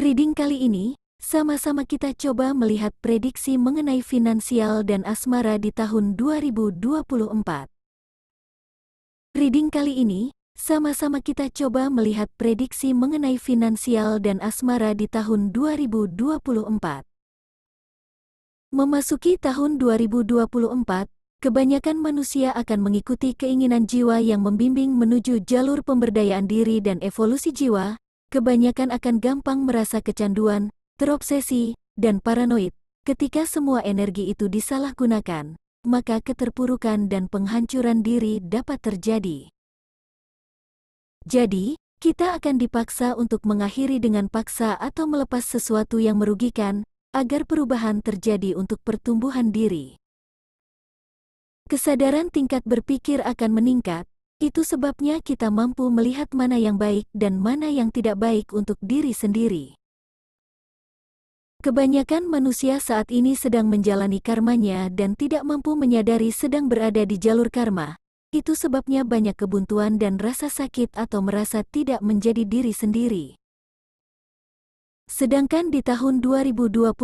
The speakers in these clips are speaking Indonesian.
reading kali ini, sama-sama kita coba melihat prediksi mengenai finansial dan asmara di tahun 2024. Reading kali ini, sama-sama kita coba melihat prediksi mengenai finansial dan asmara di tahun 2024. Memasuki tahun 2024, kebanyakan manusia akan mengikuti keinginan jiwa yang membimbing menuju jalur pemberdayaan diri dan evolusi jiwa. Kebanyakan akan gampang merasa kecanduan, terobsesi, dan paranoid. Ketika semua energi itu disalahgunakan, maka keterpurukan dan penghancuran diri dapat terjadi. Jadi, kita akan dipaksa untuk mengakhiri dengan paksa atau melepas sesuatu yang merugikan, agar perubahan terjadi untuk pertumbuhan diri. Kesadaran tingkat berpikir akan meningkat. Itu sebabnya kita mampu melihat mana yang baik dan mana yang tidak baik untuk diri sendiri. Kebanyakan manusia saat ini sedang menjalani karmanya dan tidak mampu menyadari sedang berada di jalur karma. Itu sebabnya banyak kebuntuan dan rasa sakit atau merasa tidak menjadi diri sendiri. Sedangkan di tahun 2024,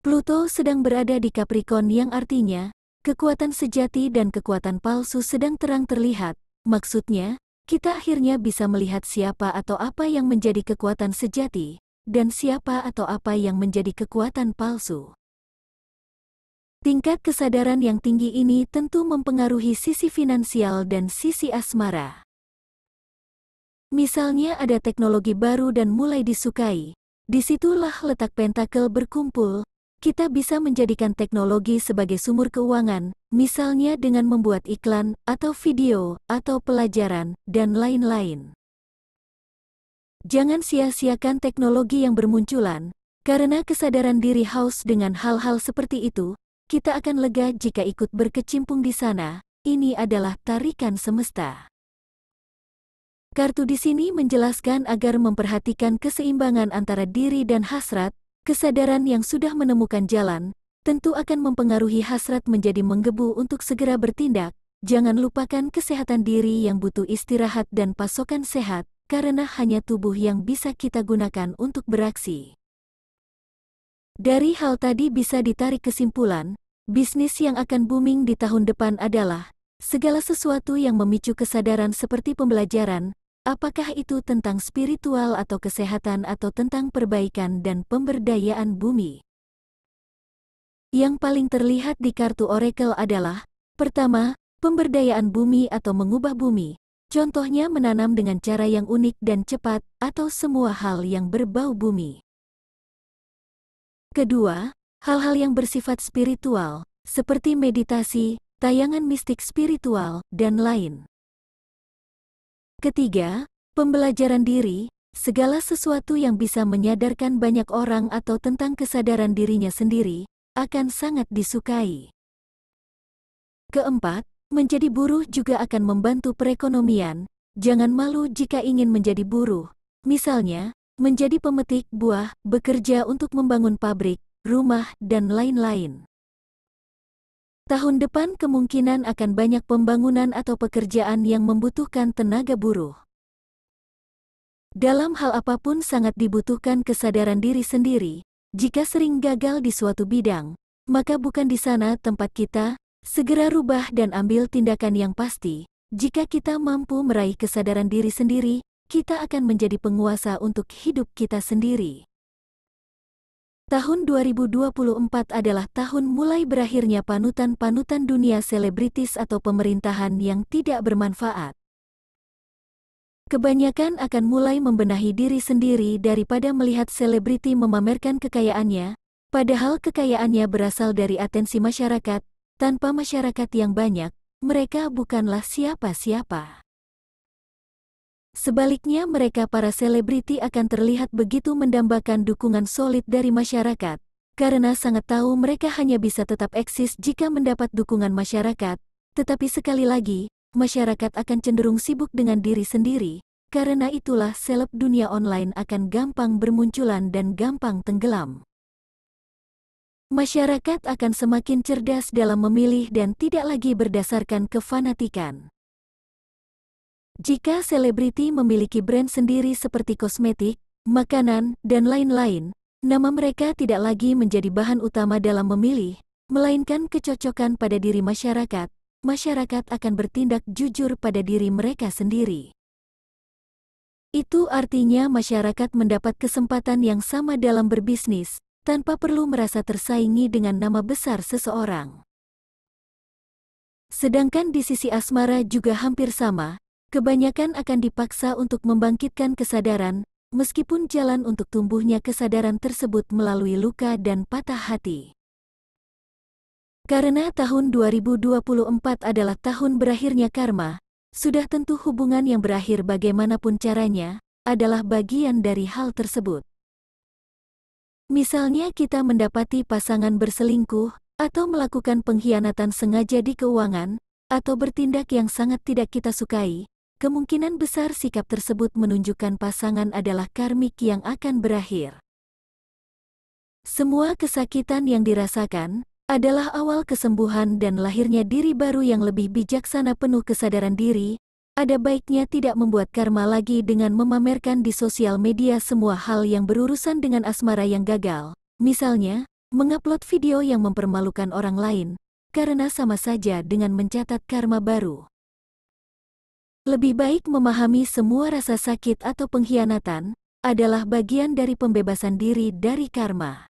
Pluto sedang berada di Capricorn yang artinya, kekuatan sejati dan kekuatan palsu sedang terang terlihat. Maksudnya, kita akhirnya bisa melihat siapa atau apa yang menjadi kekuatan sejati, dan siapa atau apa yang menjadi kekuatan palsu. Tingkat kesadaran yang tinggi ini tentu mempengaruhi sisi finansial dan sisi asmara. Misalnya ada teknologi baru dan mulai disukai, disitulah letak pentakel berkumpul. Kita bisa menjadikan teknologi sebagai sumur keuangan, misalnya dengan membuat iklan, atau video, atau pelajaran, dan lain-lain. Jangan sia-siakan teknologi yang bermunculan, karena kesadaran diri haus dengan hal-hal seperti itu, kita akan lega jika ikut berkecimpung di sana. Ini adalah tarikan semesta. Kartu di sini menjelaskan agar memperhatikan keseimbangan antara diri dan hasrat. Kesadaran yang sudah menemukan jalan, tentu akan mempengaruhi hasrat menjadi menggebu untuk segera bertindak. Jangan lupakan kesehatan diri yang butuh istirahat dan pasokan sehat, karena hanya tubuh yang bisa kita gunakan untuk beraksi. Dari hal tadi bisa ditarik kesimpulan, bisnis yang akan booming di tahun depan adalah segala sesuatu yang memicu kesadaran seperti pembelajaran, apakah itu tentang spiritual atau kesehatan atau tentang perbaikan dan pemberdayaan bumi. Yang paling terlihat di kartu oracle adalah, pertama, pemberdayaan bumi atau mengubah bumi. Contohnya menanam dengan cara yang unik dan cepat, atau semua hal yang berbau bumi. Kedua, hal-hal yang bersifat spiritual, seperti meditasi, tayangan mistik spiritual, dan lain. Ketiga, pembelajaran diri, segala sesuatu yang bisa menyadarkan banyak orang atau tentang kesadaran dirinya sendiri, akan sangat disukai. Keempat, menjadi buruh juga akan membantu perekonomian. Jangan malu jika ingin menjadi buruh. Misalnya, menjadi pemetik buah, bekerja untuk membangun pabrik, rumah, dan lain-lain. Tahun depan kemungkinan akan banyak pembangunan atau pekerjaan yang membutuhkan tenaga buruh. Dalam hal apapun sangat dibutuhkan kesadaran diri sendiri. Jika sering gagal di suatu bidang, maka bukan di sana tempat kita. Segera rubah dan ambil tindakan yang pasti. Jika kita mampu meraih kesadaran diri sendiri, kita akan menjadi penguasa untuk hidup kita sendiri. Tahun 2024 adalah tahun mulai berakhirnya panutan-panutan dunia selebritis atau pemerintahan yang tidak bermanfaat. Kebanyakan akan mulai membenahi diri sendiri daripada melihat selebriti memamerkan kekayaannya, padahal kekayaannya berasal dari atensi masyarakat. Tanpa masyarakat yang banyak, mereka bukanlah siapa-siapa. Sebaliknya mereka para selebriti akan terlihat begitu mendambakan dukungan solid dari masyarakat, karena sangat tahu mereka hanya bisa tetap eksis jika mendapat dukungan masyarakat, tetapi sekali lagi, masyarakat akan cenderung sibuk dengan diri sendiri, karena itulah seleb dunia online akan gampang bermunculan dan gampang tenggelam. Masyarakat akan semakin cerdas dalam memilih dan tidak lagi berdasarkan kefanatikan. Jika selebriti memiliki brand sendiri seperti kosmetik, makanan, dan lain-lain, nama mereka tidak lagi menjadi bahan utama dalam memilih, melainkan kecocokan pada diri masyarakat. Masyarakat akan bertindak jujur pada diri mereka sendiri. Itu artinya masyarakat mendapat kesempatan yang sama dalam berbisnis, tanpa perlu merasa tersaingi dengan nama besar seseorang. Sedangkan di sisi asmara juga hampir sama, kebanyakan akan dipaksa untuk membangkitkan kesadaran, meskipun jalan untuk tumbuhnya kesadaran tersebut melalui luka dan patah hati. Karena tahun 2024 adalah tahun berakhirnya karma, sudah tentu hubungan yang berakhir bagaimanapun caranya, adalah bagian dari hal tersebut. Misalnya kita mendapati pasangan berselingkuh, atau melakukan pengkhianatan sengaja di keuangan, atau bertindak yang sangat tidak kita sukai, kemungkinan besar sikap tersebut menunjukkan pasangan adalah karmik yang akan berakhir. Semua kesakitan yang dirasakan adalah awal kesembuhan dan lahirnya diri baru yang lebih bijaksana penuh kesadaran diri. Ada baiknya tidak membuat karma lagi dengan memamerkan di sosial media semua hal yang berurusan dengan asmara yang gagal. Misalnya, mengupload video yang mempermalukan orang lain, karena sama saja dengan mencatat karma baru. Lebih baik memahami semua rasa sakit atau pengkhianatan adalah bagian dari pembebasan diri dari karma.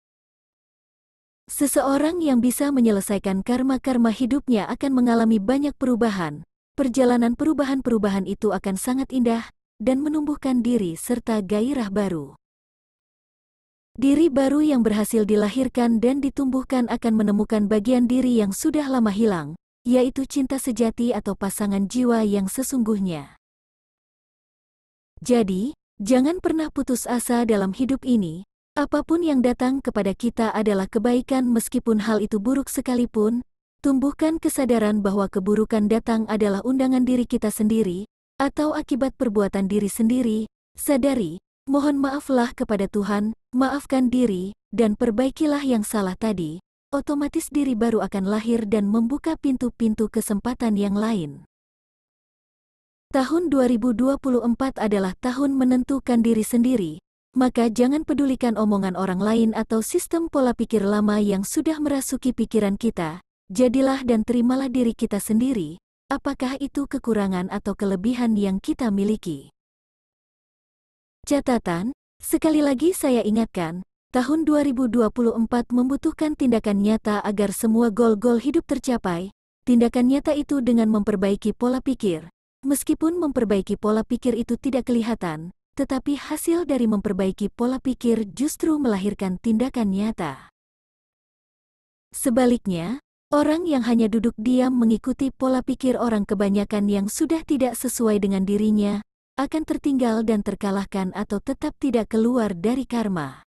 Seseorang yang bisa menyelesaikan karma-karma hidupnya akan mengalami banyak perubahan. Perjalanan perubahan-perubahan itu akan sangat indah dan menumbuhkan diri serta gairah baru. Diri baru yang berhasil dilahirkan dan ditumbuhkan akan menemukan bagian diri yang sudah lama hilang, yaitu cinta sejati atau pasangan jiwa yang sesungguhnya. Jadi, jangan pernah putus asa dalam hidup ini. Apapun yang datang kepada kita adalah kebaikan meskipun hal itu buruk sekalipun. Tumbuhkan kesadaran bahwa keburukan datang adalah undangan diri kita sendiri, atau akibat perbuatan diri sendiri. Sadari, mohon maaflah kepada Tuhan, maafkan diri, dan perbaikilah yang salah tadi. Otomatis diri baru akan lahir dan membuka pintu-pintu kesempatan yang lain. Tahun 2024 adalah tahun menentukan diri sendiri, maka jangan pedulikan omongan orang lain atau sistem pola pikir lama yang sudah merasuki pikiran kita. Jadilah dan terimalah diri kita sendiri, apakah itu kekurangan atau kelebihan yang kita miliki. Catatan, sekali lagi saya ingatkan, tahun 2024 membutuhkan tindakan nyata agar semua goal-goal hidup tercapai. Tindakan nyata itu dengan memperbaiki pola pikir. Meskipun memperbaiki pola pikir itu tidak kelihatan, tetapi hasil dari memperbaiki pola pikir justru melahirkan tindakan nyata. Sebaliknya, orang yang hanya duduk diam mengikuti pola pikir orang kebanyakan yang sudah tidak sesuai dengan dirinya, akan tertinggal dan terkalahkan atau tetap tidak keluar dari karma.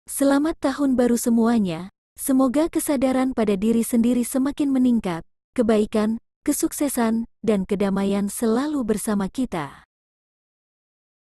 Selamat tahun baru semuanya, semoga kesadaran pada diri sendiri semakin meningkat, kebaikan, kesuksesan, dan kedamaian selalu bersama kita.